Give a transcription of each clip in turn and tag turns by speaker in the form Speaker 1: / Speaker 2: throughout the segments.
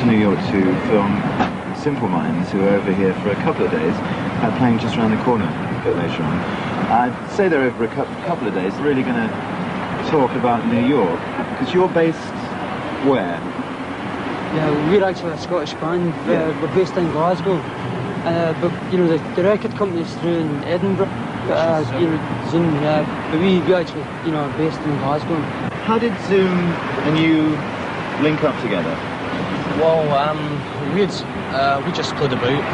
Speaker 1: to New York to film Simple Minds, who are over here for a couple of days, playing just around the corner a bit later on. I'd say they're over a couple of days, really going to talk about New York, because you're based where?
Speaker 2: Yeah, we're actually a Scottish band. We're based in Glasgow, but you know the record company's through in Edinburgh. But you know, Zoom, but we actually, you know, are based in Glasgow.
Speaker 1: How did Zoom and you link up together?
Speaker 3: Well, we just played about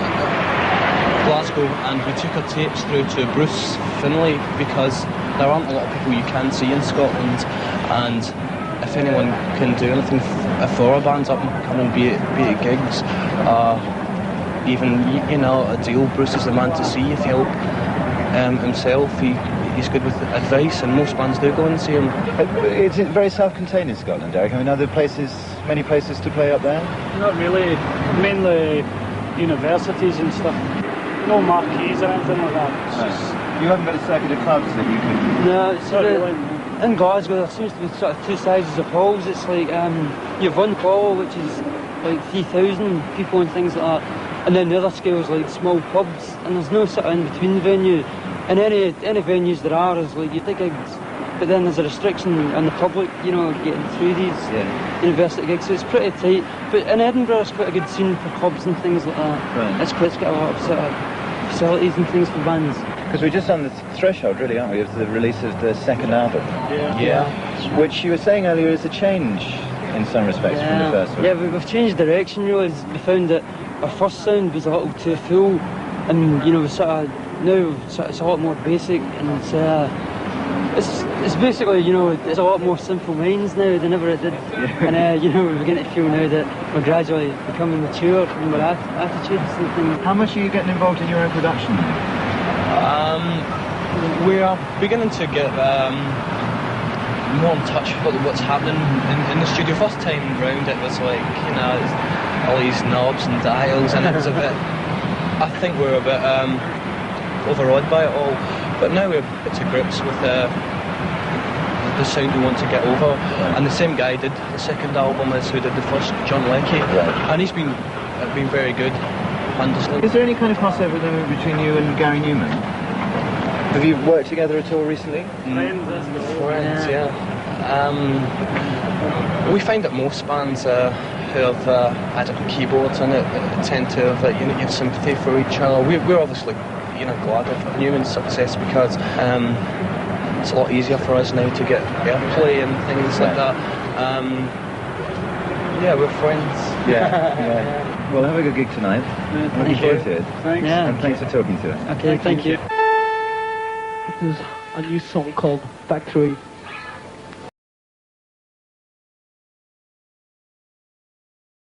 Speaker 3: Glasgow, and we took our tapes through to Bruce Finlay, because there aren't a lot of people you can see in Scotland, and if anyone can do anything for a band up and coming, be it gigs, even, you know, a deal, Bruce is the man to see if you help himself. He's good with advice, and most bands do go and see him.
Speaker 1: It's very self-contained in Scotland, Derek. I mean, are there many places to play up there?
Speaker 4: Not really. Mainly universities and stuff. No marquees or anything like that.
Speaker 1: You haven't got a circuit of clubs that you can...
Speaker 2: No, so in Glasgow there seems to be sort of two sizes of halls. It's like you've one hall which is like 3,000 people and things like that, and then the other scale is like small pubs, and there's no sort of in-between venue. And any venues there are is like you take gigs, but then there's a restriction on the public, you know, getting through these university gigs, so it's pretty tight. But in Edinburgh it's quite a good scene for clubs and things like that.
Speaker 1: Right.
Speaker 2: It's got a lot of sort of facilities and things for bands.
Speaker 1: Because we're just on the threshold, really, aren't we, of the release of the second album?
Speaker 3: Yeah.
Speaker 1: Which you were saying earlier is a change in some respects from the first one.
Speaker 2: Yeah, we've changed direction really. We found that our first sound was a little too full, and you know, now it's a lot more basic, and it's basically, you know, it's a lot more Simple Minds now than ever it did. Yeah. And you know, we're beginning to feel now that we're gradually becoming mature in our attitudes and things.
Speaker 1: How much are you getting involved in your own production?
Speaker 3: We are beginning to get more in touch with what's happening in the studio. First time round it was like, you know, all these knobs and dials, and it was a bit, I think we were a bit overawed by it all, but now we're a bit to grips with the sound we want to get over. And the same guy did the second album as who did the first, John Leckie, and he's been very good.
Speaker 1: Is there any kind of crossover between you and Gary Newman? Have you worked together at all recently?
Speaker 3: Friends, yeah. We find that most bands who have had keyboards in it tend to have you have sympathy for each other. We're obviously, you know, glad of Newman's success, because it's a lot easier for us now to get airplay and things like that. Yeah, we're friends.
Speaker 1: Yeah. Well, have a good gig tonight. Looking forward to it.
Speaker 4: Thanks.
Speaker 2: Yeah.
Speaker 1: And thanks for talking to us.
Speaker 2: Okay, thank you.
Speaker 5: This is a new song called Factory.